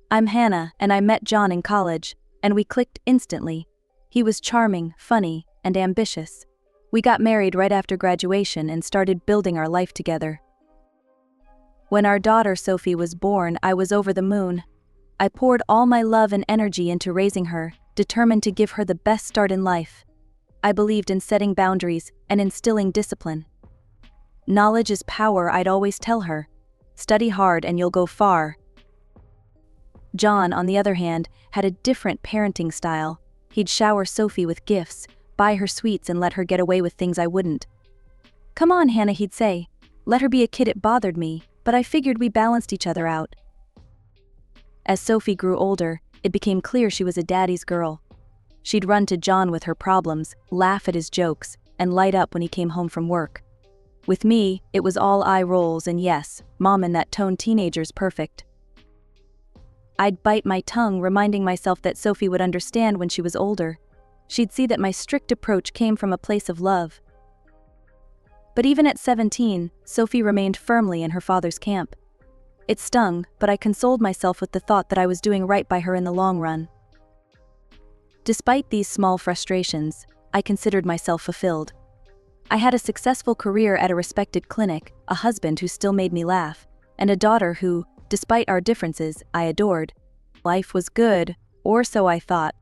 I'm Hannah, and I met John in college, and we clicked instantly. He was charming, funny, and ambitious. We got married right after graduation and started building our life together. When our daughter Sophie was born, I was over the moon. I poured all my love and energy into raising her, determined to give her the best start in life. I believed in setting boundaries and instilling discipline. Knowledge is power, I'd always tell her. Study hard and you'll go far. John, on the other hand, had a different parenting style. He'd shower Sophie with gifts, buy her sweets, and let her get away with things I wouldn't. "Come on, Hannah," he'd say. "Let her be a kid." It bothered me, but I figured we balanced each other out. As Sophie grew older, it became clear she was a daddy's girl. She'd run to John with her problems, laugh at his jokes, and light up when he came home from work. With me, it was all eye rolls and yes, mom in that tone, teenager's perfect. I'd bite my tongue, reminding myself that Sophie would understand when she was older. She'd see that my strict approach came from a place of love. But even at 17, Sophie remained firmly in her father's camp. It stung, but I consoled myself with the thought that I was doing right by her in the long run. Despite these small frustrations, I considered myself fulfilled. I had a successful career at a respected clinic, a husband who still made me laugh, and a daughter who, despite our differences, I adored. Life was good, or so I thought.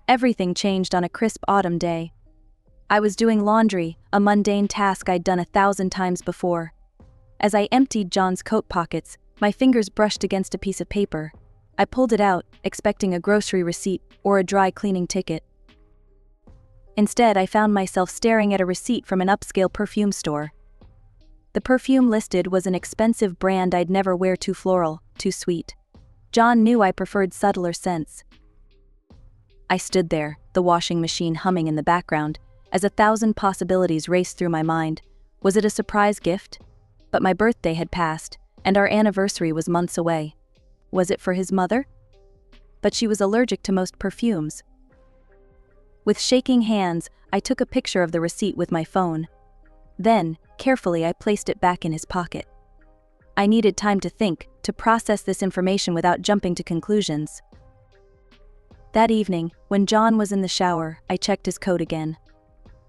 Everything changed on a crisp autumn day. I was doing laundry, a mundane task I'd done 1,000 times before. As I emptied John's coat pockets, my fingers brushed against a piece of paper. I pulled it out, expecting a grocery receipt or a dry cleaning ticket. Instead, I found myself staring at a receipt from an upscale perfume store. The perfume listed was an expensive brand I'd never wear. Too floral, too sweet. John knew I preferred subtler scents. I stood there, the washing machine humming in the background, as 1,000 possibilities raced through my mind. Was it a surprise gift? But my birthday had passed, and our anniversary was months away. Was it for his mother? But she was allergic to most perfumes. With shaking hands, I took a picture of the receipt with my phone. Then, carefully, I placed it back in his pocket. I needed time to think, to process this information without jumping to conclusions. That evening, when John was in the shower, I checked his coat again.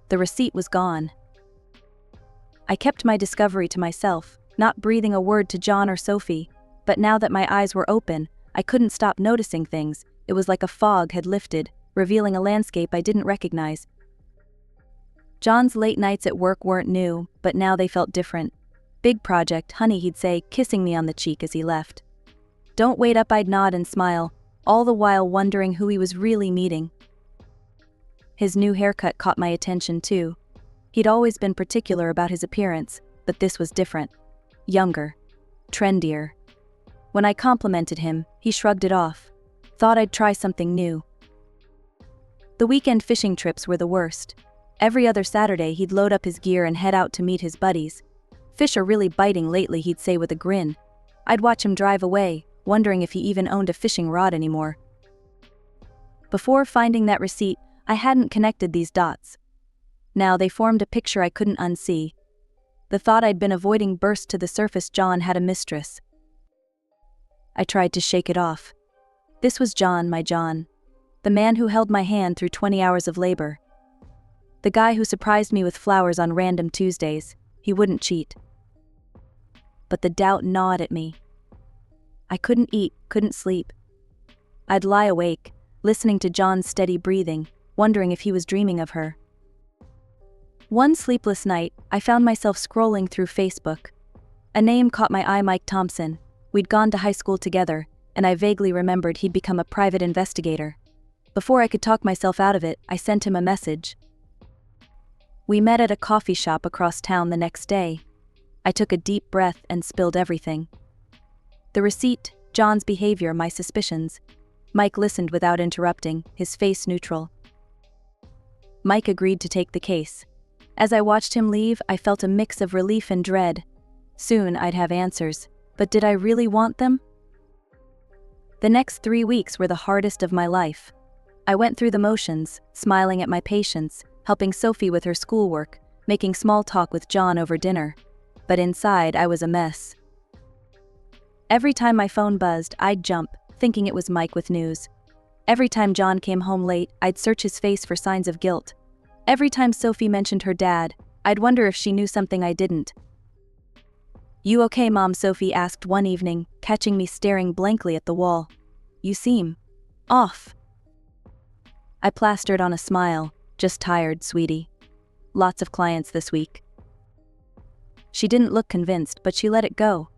The receipt was gone. I kept my discovery to myself, not breathing a word to John or Sophie, but now that my eyes were open, I couldn't stop noticing things. It was like a fog had lifted, revealing a landscape I didn't recognize. John's late nights at work weren't new, but now they felt different. "Big project, honey," he'd say, kissing me on the cheek as he left. "Don't wait up," I'd nod and smile, all the while wondering who he was really meeting. His new haircut caught my attention too. He'd always been particular about his appearance, but this was different. Younger. Trendier. When I complimented him, he shrugged it off. Thought I'd try something new. The weekend fishing trips were the worst. Every other Saturday he'd load up his gear and head out to meet his buddies. "Fish are really biting lately," he'd say with a grin. I'd watch him drive away, wondering if he even owned a fishing rod anymore. Before finding that receipt, I hadn't connected these dots. Now they formed a picture I couldn't unsee. The thought I'd been avoiding burst to the surface. John had a mistress. I tried to shake it off. This was John, my John. The man who held my hand through 20 hours of labor. The guy who surprised me with flowers on random Tuesdays. He wouldn't cheat. But the doubt gnawed at me. I couldn't eat, couldn't sleep. I'd lie awake, listening to John's steady breathing, wondering if he was dreaming of her. One sleepless night, I found myself scrolling through Facebook. A name caught my eye: Mike Thompson. We'd gone to high school together, and I vaguely remembered he'd become a private investigator. Before I could talk myself out of it, I sent him a message. We met at a coffee shop across town the next day. I took a deep breath and spilled everything. The receipt, John's behavior, my suspicions. Mike listened without interrupting, his face neutral. Mike agreed to take the case. As I watched him leave, I felt a mix of relief and dread. Soon I'd have answers, but did I really want them? The next 3 weeks were the hardest of my life. I went through the motions, smiling at my patients, helping Sophie with her schoolwork, making small talk with John over dinner. But inside, I was a mess. Every time my phone buzzed, I'd jump, thinking it was Mike with news. Every time John came home late, I'd search his face for signs of guilt. Every time Sophie mentioned her dad, I'd wonder if she knew something I didn't. "You okay, Mom?" Sophie asked one evening, catching me staring blankly at the wall. "You seem off." I plastered on a smile. "Just tired, sweetie. Lots of clients this week." She didn't look convinced, but she let it go.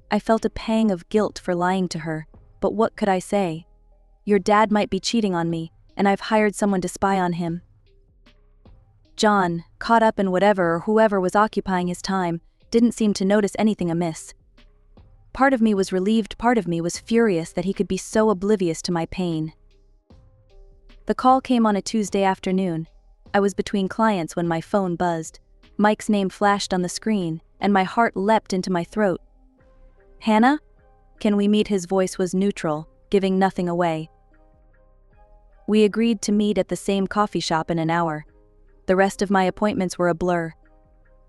I felt a pang of guilt for lying to her, but what could I say? Your dad might be cheating on me, and I've hired someone to spy on him. John, caught up in whatever or whoever was occupying his time, didn't seem to notice anything amiss. Part of me was relieved, part of me was furious that he could be so oblivious to my pain. The call came on a Tuesday afternoon. I was between clients when my phone buzzed. Mike's name flashed on the screen, and my heart leapt into my throat. "Hannah? Can we meet?" His voice was neutral, giving nothing away. We agreed to meet at the same coffee shop in an hour. The rest of my appointments were a blur.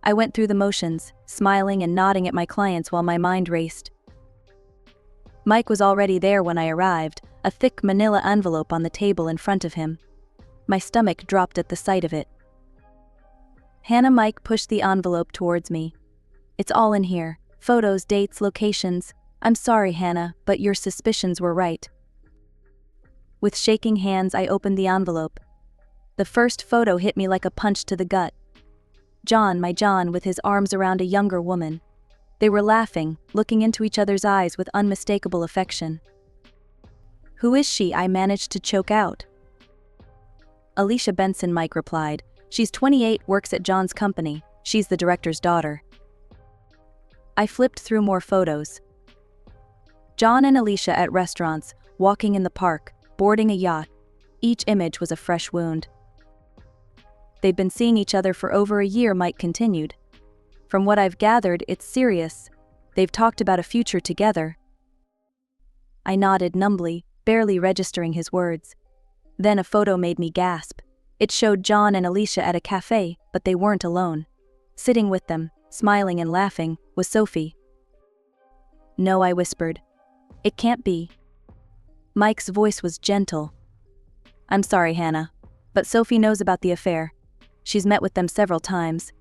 I went through the motions, smiling and nodding at my clients while my mind raced. Mike was already there when I arrived, a thick manila envelope on the table in front of him. My stomach dropped at the sight of it. "Hannah." Mike pushed the envelope towards me. "It's all in here. Photos, dates, locations. I'm sorry, Hannah, but your suspicions were right." With shaking hands, I opened the envelope. The first photo hit me like a punch to the gut. John, my John, with his arms around a younger woman. They were laughing, looking into each other's eyes with unmistakable affection. "Who is she?" I managed to choke out. "Alicia Benson," Mike replied. "She's 28, works at John's company. She's the director's daughter." I flipped through more photos. John and Alicia at restaurants, walking in the park, boarding a yacht. Each image was a fresh wound. "They've been seeing each other for over a year," Mike continued. "From what I've gathered, it's serious. They've talked about a future together." I nodded numbly, barely registering his words. Then a photo made me gasp. It showed John and Alicia at a cafe, but they weren't alone. Sitting with them, smiling and laughing, was Sophie. "No," I whispered. "It can't be." Mike's voice was gentle. "I'm sorry, Hannah, but Sophie knows about the affair. She's met with them several times.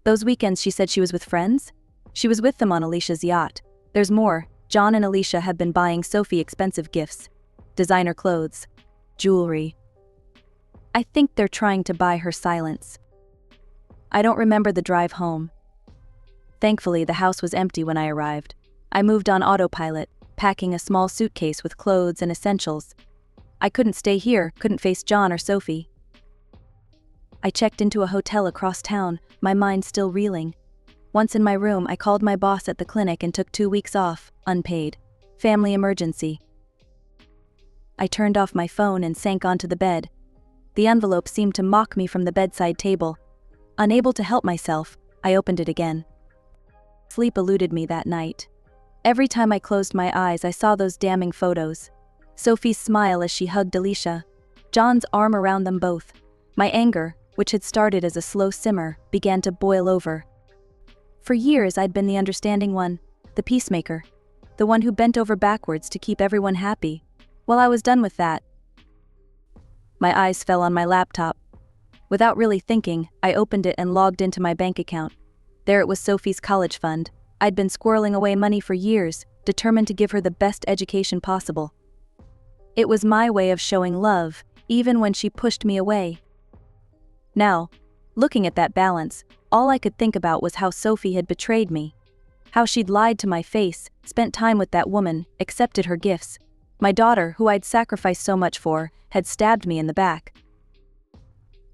Those weekends she said she was with friends? She was with them on Alicia's yacht. There's more. John and Alicia have been buying Sophie expensive gifts. Designer clothes. Jewelry. I think they're trying to buy her silence." I don't remember the drive home. Thankfully, the house was empty when I arrived. I moved on autopilot, packing a small suitcase with clothes and essentials. I couldn't stay here, couldn't face John or Sophie. I checked into a hotel across town, my mind still reeling. Once in my room, I called my boss at the clinic and took 2 weeks off, unpaid. Family emergency. I turned off my phone and sank onto the bed. The envelope seemed to mock me from the bedside table. Unable to help myself, I opened it again. Sleep eluded me that night. Every time I closed my eyes, I saw those damning photos. Sophie's smile as she hugged Alicia. John's arm around them both. My anger, which had started as a slow simmer, began to boil over. For years I'd been the understanding one, the peacemaker, the one who bent over backwards to keep everyone happy. Well, I was done with that. My eyes fell on my laptop. Without really thinking, I opened it and logged into my bank account. There it was, Sophie's college fund. I'd been squirreling away money for years, determined to give her the best education possible. It was my way of showing love, even when she pushed me away. Now, looking at that balance, all I could think about was how Sophie had betrayed me. How she'd lied to my face, spent time with that woman, accepted her gifts. My daughter, who I'd sacrificed so much for, had stabbed me in the back.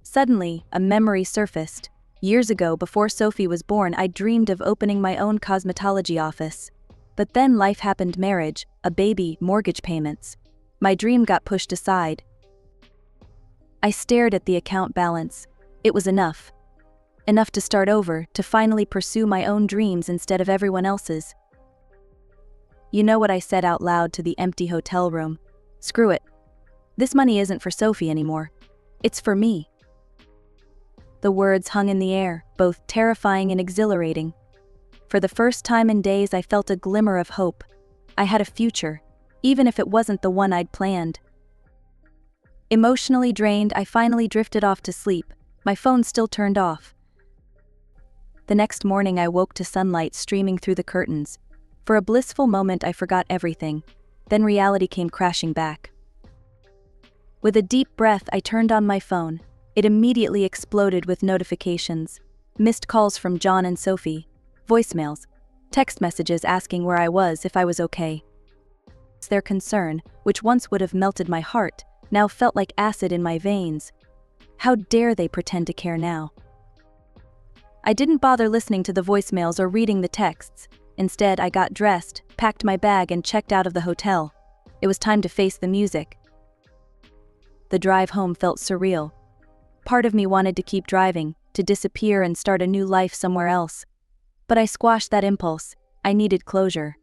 Suddenly, a memory surfaced. Years ago, before Sophie was born, I dreamed of opening my own cosmetology office. But then life happened: marriage, a baby, mortgage payments. My dream got pushed aside. I stared at the account balance. It was enough. Enough to start over, to finally pursue my own dreams instead of everyone else's. "You know what?" I said out loud to the empty hotel room. "Screw it. This money isn't for Sophie anymore. It's for me." The words hung in the air, both terrifying and exhilarating. For the first time in days, I felt a glimmer of hope. I had a future. even if it wasn't the one I'd planned. Emotionally drained, I finally drifted off to sleep, my phone still turned off. The next morning I woke to sunlight streaming through the curtains. For a blissful moment I forgot everything, then reality came crashing back. With a deep breath I turned on my phone. It immediately exploded with notifications. Missed calls from John and Sophie, voicemails, text messages asking where I was, if I was okay. Their concern, which once would have melted my heart, now felt like acid in my veins. How dare they pretend to care now? I didn't bother listening to the voicemails or reading the texts. Instead, I got dressed, packed my bag and checked out of the hotel. It was time to face the music. The drive home felt surreal. Part of me wanted to keep driving, to disappear and start a new life somewhere else. But I squashed that impulse. I needed closure.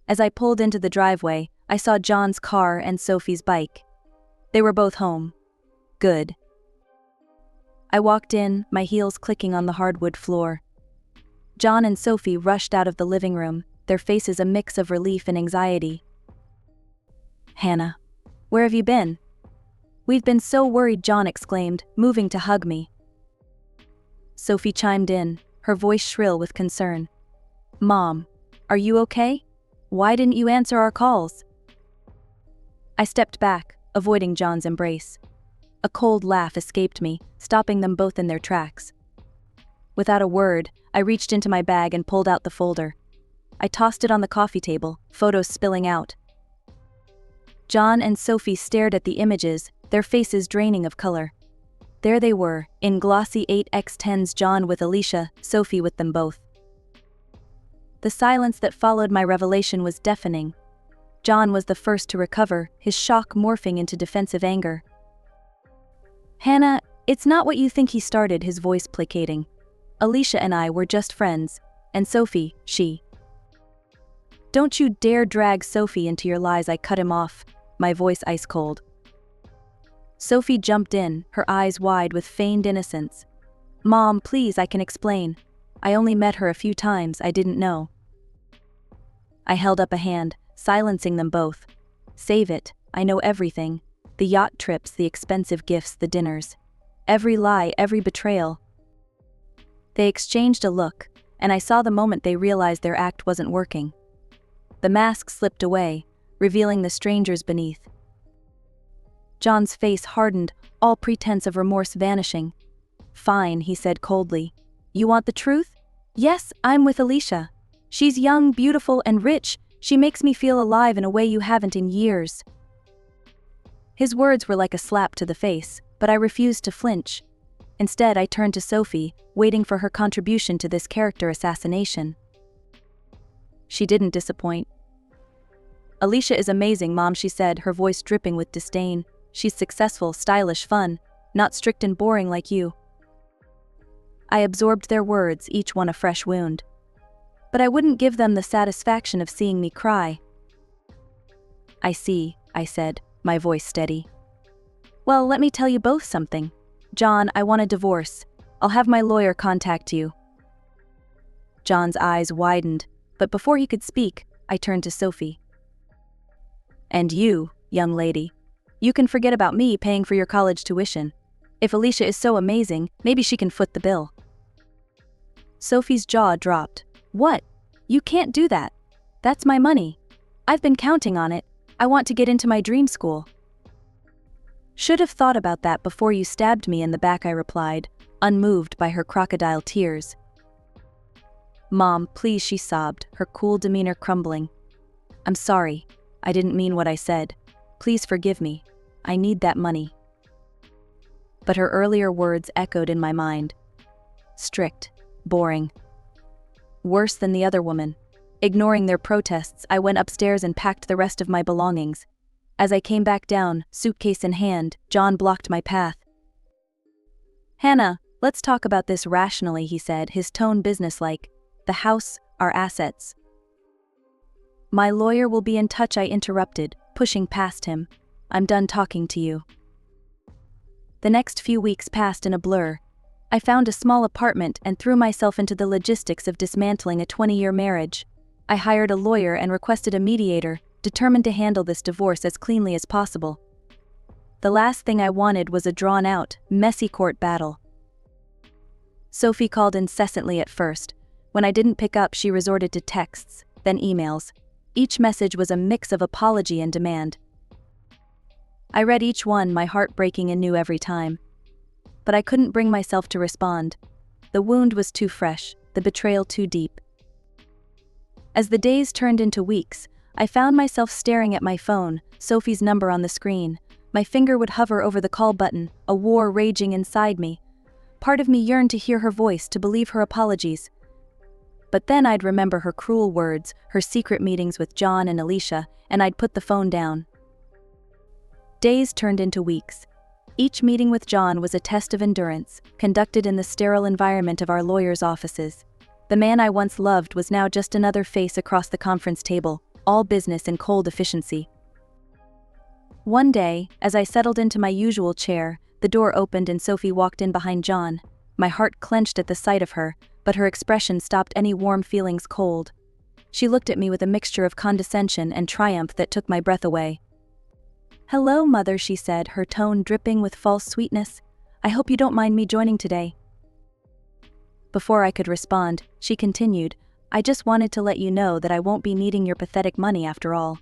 As I pulled into the driveway, I saw John's car and Sophie's bike. They were both home. Good. I walked in, my heels clicking on the hardwood floor. John and Sophie rushed out of the living room, their faces a mix of relief and anxiety. "Hannah, where have you been?" "We've been so worried," John exclaimed, moving to hug me. Sophie chimed in, her voice shrill with concern. "Mom, are you okay? Why didn't you answer our calls?" I stepped back, avoiding John's embrace. A cold laugh escaped me, stopping them both in their tracks. Without a word, I reached into my bag and pulled out the folder. I tossed it on the coffee table, photos spilling out. John and Sophie stared at the images, their faces draining of color. There they were, in glossy 8x10s, John with Alicia, Sophie with them both. The silence that followed my revelation was deafening. John was the first to recover, his shock morphing into defensive anger. "Hannah, it's not what you think," he started, his voice placating. "Alicia and I were just friends, and Sophie, she..." "Don't you dare drag Sophie into your lies," I cut him off, my voice ice cold. Sophie jumped in, her eyes wide with feigned innocence. "Mom, please, I can explain. I only met her a few times, I didn't know." I held up a hand, silencing them both. "Save it, I know everything. The yacht trips, the expensive gifts, the dinners. Every lie, every betrayal." They exchanged a look, and I saw the moment they realized their act wasn't working. The mask slipped away, revealing the strangers beneath. John's face hardened, all pretense of remorse vanishing. "Fine," he said coldly. "You want the truth? Yes, I'm with Alicia. She's young, beautiful, and rich. She makes me feel alive in a way you haven't in years." His words were like a slap to the face, but I refused to flinch. Instead, I turned to Sophie, waiting for her contribution to this character assassination. She didn't disappoint. "Alicia is amazing, Mom," she said, her voice dripping with disdain. "She's successful, stylish, fun, not strict and boring like you." I absorbed their words, each one a fresh wound. But I wouldn't give them the satisfaction of seeing me cry. "I see," I said, my voice steady. "Well, let me tell you both something. John, I want a divorce. I'll have my lawyer contact you." John's eyes widened, but before he could speak, I turned to Sophie. "And you, young lady, you can forget about me paying for your college tuition. If Alicia is so amazing, maybe she can foot the bill." Sophie's jaw dropped. "What? You can't do that. That's my money. I've been counting on it. I want to get into my dream school." "Should have thought about that before you stabbed me in the back," I replied, unmoved by her crocodile tears. "Mom, please," she sobbed, her cool demeanor crumbling. "I'm sorry. I didn't mean what I said. Please forgive me. I need that money." But her earlier words echoed in my mind. Strict, boring. Worse than the other woman. Ignoring their protests, I went upstairs and packed the rest of my belongings. As I came back down, suitcase in hand, John blocked my path. "Hannah, let's talk about this rationally," he said, his tone businesslike. "The house, our assets." "My lawyer will be in touch," I interrupted, pushing past him. "I'm done talking to you." The next few weeks passed in a blur. I found a small apartment and threw myself into the logistics of dismantling a 20-year marriage. I hired a lawyer and requested a mediator, determined to handle this divorce as cleanly as possible. The last thing I wanted was a drawn-out, messy court battle. Sophie called incessantly at first. When I didn't pick up, she resorted to texts, then emails. Each message was a mix of apology and demand. I read each one, my heart breaking anew every time. But I couldn't bring myself to respond. The wound was too fresh, the betrayal too deep. As the days turned into weeks, I found myself staring at my phone, Sophie's number on the screen. My finger would hover over the call button, a war raging inside me. Part of me yearned to hear her voice, to believe her apologies. But then I'd remember her cruel words, her secret meetings with John and Alicia, and I'd put the phone down. Days turned into weeks. Each meeting with John was a test of endurance, conducted in the sterile environment of our lawyers' offices. The man I once loved was now just another face across the conference table, all business and cold efficiency. One day, as I settled into my usual chair, the door opened and Sophie walked in behind John. My heart clenched at the sight of her, but her expression stopped any warm feelings cold. She looked at me with a mixture of condescension and triumph that took my breath away. "Hello, Mother," she said, her tone dripping with false sweetness. "I hope you don't mind me joining today." Before I could respond, she continued, "I just wanted to let you know that I won't be needing your pathetic money after all.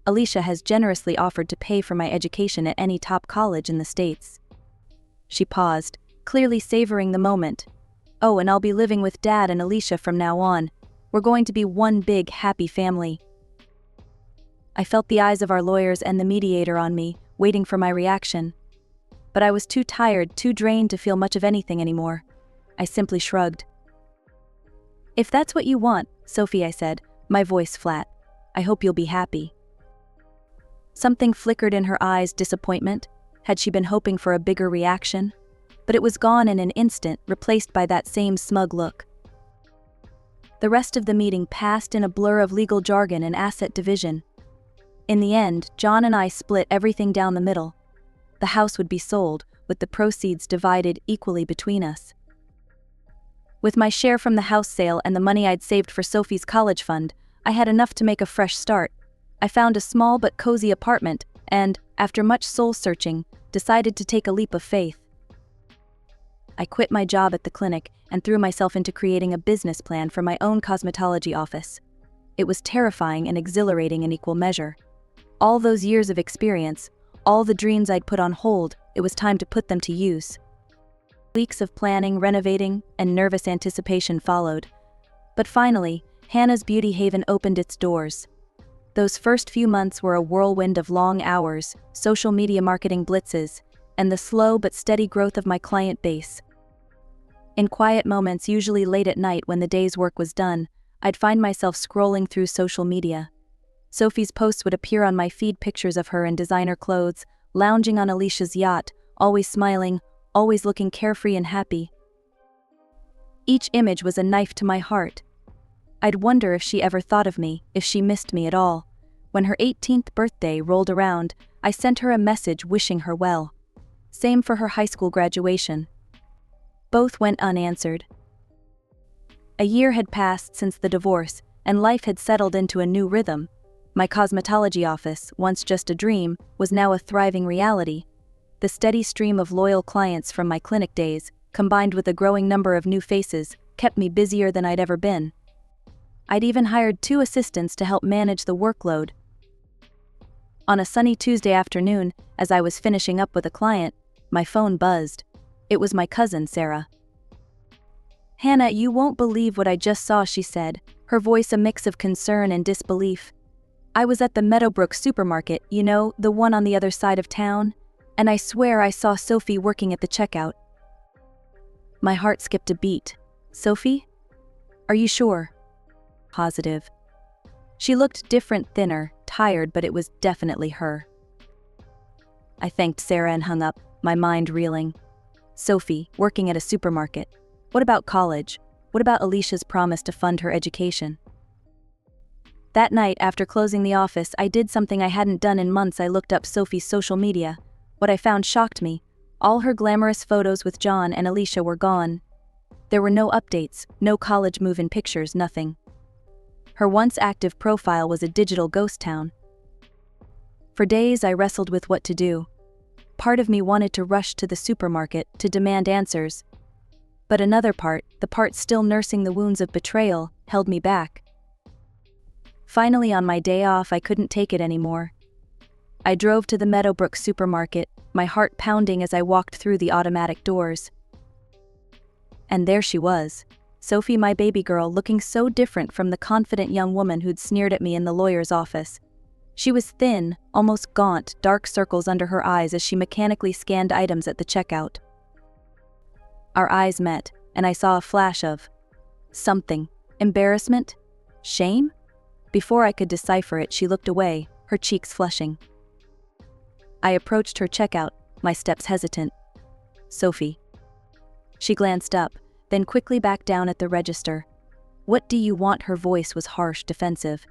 Alicia has generously offered to pay for my education at any top college in the States." She paused, clearly savoring the moment. "Oh, and I'll be living with Dad and Alicia from now on. We're going to be one big, happy family." I felt the eyes of our lawyers and the mediator on me, waiting for my reaction. But I was too tired, too drained to feel much of anything anymore. I simply shrugged. "If that's what you want, Sophie," I said, my voice flat, "I hope you'll be happy." Something flickered in her eyes, disappointment. Had she been hoping for a bigger reaction? But it was gone in an instant, replaced by that same smug look. The rest of the meeting passed in a blur of legal jargon and asset division. In the end, John and I split everything down the middle. The house would be sold, with the proceeds divided equally between us. With my share from the house sale and the money I'd saved for Sophie's college fund, I had enough to make a fresh start. I found a small but cozy apartment and, after much soul-searching, decided to take a leap of faith. I quit my job at the clinic and threw myself into creating a business plan for my own cosmetology office. It was terrifying and exhilarating in equal measure. All those years of experience, all the dreams I'd put on hold, it was time to put them to use. Weeks of planning, renovating, and nervous anticipation followed. But finally, Hannah's Beauty Haven opened its doors. Those first few months were a whirlwind of long hours, social media marketing blitzes, and the slow but steady growth of my client base. In quiet moments, usually late at night when the day's work was done, I'd find myself scrolling through social media. Sophie's posts would appear on my feed, pictures of her in designer clothes, lounging on Alicia's yacht, always smiling, always looking carefree and happy. Each image was a knife to my heart. I'd wonder if she ever thought of me, if she missed me at all. When her 18th birthday rolled around, I sent her a message wishing her well. Same for her high school graduation. Both went unanswered. A year had passed since the divorce, and life had settled into a new rhythm. My cosmetology office, once just a dream, was now a thriving reality. The steady stream of loyal clients from my clinic days, combined with a growing number of new faces, kept me busier than I'd ever been. I'd even hired 2 assistants to help manage the workload. On a sunny Tuesday afternoon, as I was finishing up with a client, my phone buzzed. It was my cousin, Sarah. "Hannah, you won't believe what I just saw," she said, her voice a mix of concern and disbelief. "I was at the Meadowbrook supermarket, you know, the one on the other side of town, and I swear I saw Sophie working at the checkout." My heart skipped a beat. "Sophie? Are you sure?" "Positive." She looked different, thinner, tired, but it was definitely her. I thanked Sarah and hung up, my mind reeling. Sophie, working at a supermarket. What about college? What about Alicia's promise to fund her education? That night, after closing the office, I did something I hadn't done in months. I looked up Sophie's social media. What I found shocked me. All her glamorous photos with John and Alicia were gone. There were no updates, no college move-in pictures, nothing. Her once active profile was a digital ghost town. For days I wrestled with what to do. Part of me wanted to rush to the supermarket to demand answers. But another part, the part still nursing the wounds of betrayal, held me back. Finally, on my day off, I couldn't take it anymore. I drove to the Meadowbrook supermarket, my heart pounding as I walked through the automatic doors. And there she was, Sophie, my baby girl, looking so different from the confident young woman who'd sneered at me in the lawyer's office. She was thin, almost gaunt, dark circles under her eyes as she mechanically scanned items at the checkout. Our eyes met, and I saw a flash of something. Embarrassment? Shame? Before I could decipher it, she looked away, her cheeks flushing. I approached her checkout, my steps hesitant. "Sophie." She glanced up, then quickly back down at the register. "What do you want?" Her voice was harsh, defensive.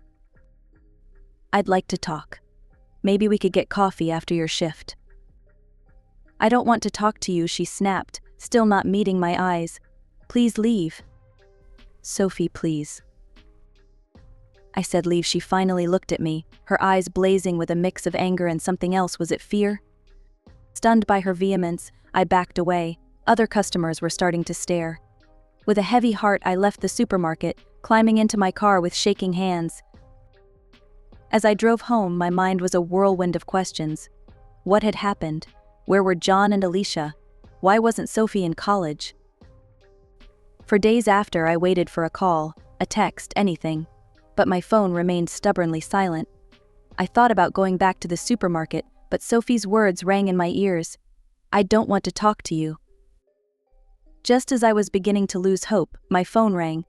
"I'd like to talk. Maybe we could get coffee after your shift." "I don't want to talk to you," she snapped, still not meeting my eyes. "Please leave." "Sophie, please." I said leave. She finally looked at me, her eyes blazing with a mix of anger and something else. Was it fear? Stunned by her vehemence, I backed away. Other customers were starting to stare. With a heavy heart, I left the supermarket, climbing into my car with shaking hands. As I drove home, my mind was a whirlwind of questions. What had happened? Where were John and Alicia? Why wasn't Sophie in college? For days after, I waited for a call, a text, anything. But my phone remained stubbornly silent. I thought about going back to the supermarket, but Sophie's words rang in my ears. "I don't want to talk to you." Just as I was beginning to lose hope, my phone rang.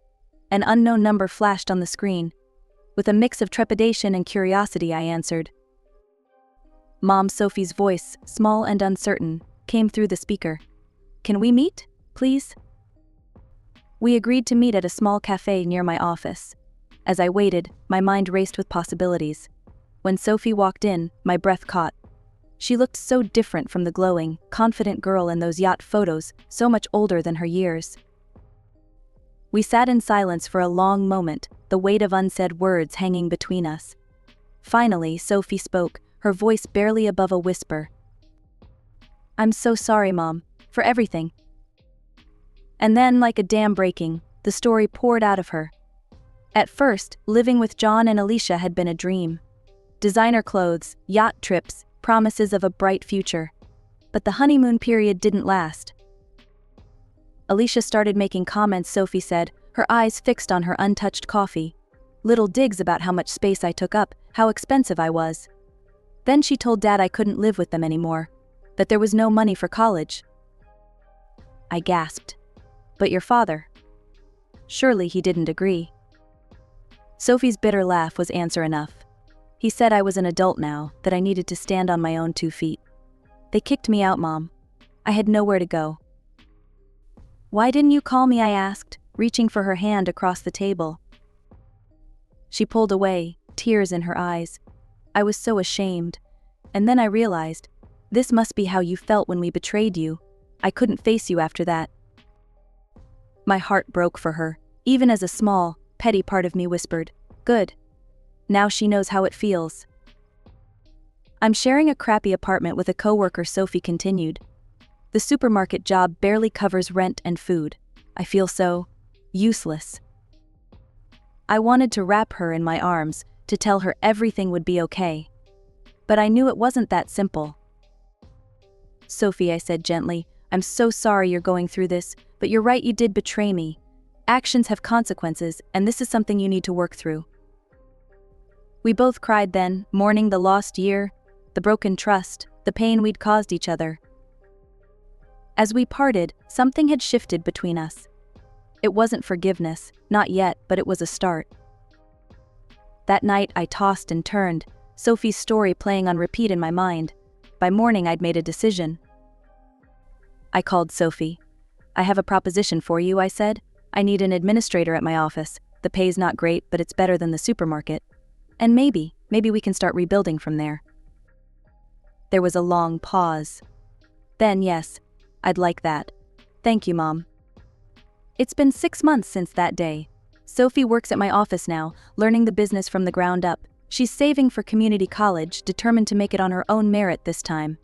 An unknown number flashed on the screen. With a mix of trepidation and curiosity, I answered. Mom. Sophie's voice, small and uncertain, came through the speaker. "Can we meet, please?" We agreed to meet at a small cafe near my office. As I waited, my mind raced with possibilities. When Sophie walked in, my breath caught. She looked so different from the glowing, confident girl in those yacht photos, so much older than her years. We sat in silence for a long moment, the weight of unsaid words hanging between us. Finally, Sophie spoke, her voice barely above a whisper. "I'm so sorry, Mom, for everything." And then, like a dam breaking, the story poured out of her. At first, living with John and Alicia had been a dream. Designer clothes, yacht trips, promises of a bright future. But the honeymoon period didn't last. Alicia started making comments, Sophie said, her eyes fixed on her untouched coffee. Little digs about how much space I took up, how expensive I was. Then she told Dad I couldn't live with them anymore, that there was no money for college. I gasped. "But your father?" Surely he didn't agree. Sophie's bitter laugh was answer enough. He said I was an adult now, that I needed to stand on my own 2 feet. "They kicked me out, Mom. I had nowhere to go." "Why didn't you call me?" I asked, reaching for her hand across the table. She pulled away, tears in her eyes. I was so ashamed. And then I realized, this must be how you felt when we betrayed you. I couldn't face you after that. My heart broke for her, even as a small, petty part of me whispered, "Good. Now she knows how it feels." "I'm sharing a crappy apartment with a coworker," Sophie continued. "The supermarket job barely covers rent and food. I feel so useless." I wanted to wrap her in my arms, to tell her everything would be okay. But I knew it wasn't that simple. "Sophie," I said gently, "I'm so sorry you're going through this, but you're right, you did betray me. Actions have consequences, and this is something you need to work through." We both cried then, mourning the lost year, the broken trust, the pain we'd caused each other. As we parted, something had shifted between us. It wasn't forgiveness, not yet, but it was a start. That night I tossed and turned, Sophie's story playing on repeat in my mind. By morning I'd made a decision. I called Sophie. "I have a proposition for you," I said. "I need an administrator at my office. The pay's not great, but it's better than the supermarket. And maybe we can start rebuilding from there." There was a long pause. Then, "Yes, I'd like that. Thank you, Mom." It's been 6 months since that day. Sophie works at my office now, learning the business from the ground up. She's saving for community college, determined to make it on her own merit this time.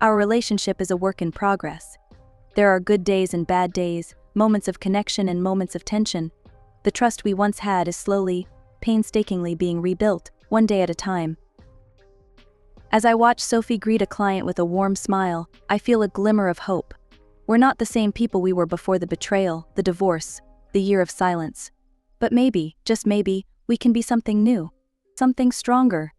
Our relationship is a work in progress. There are good days and bad days, moments of connection and moments of tension. The trust we once had is slowly, painstakingly being rebuilt, one day at a time. As I watch Sophie greet a client with a warm smile, I feel a glimmer of hope. We're not the same people we were before the betrayal, the divorce, the year of silence. But maybe, just maybe, we can be something new. Something stronger,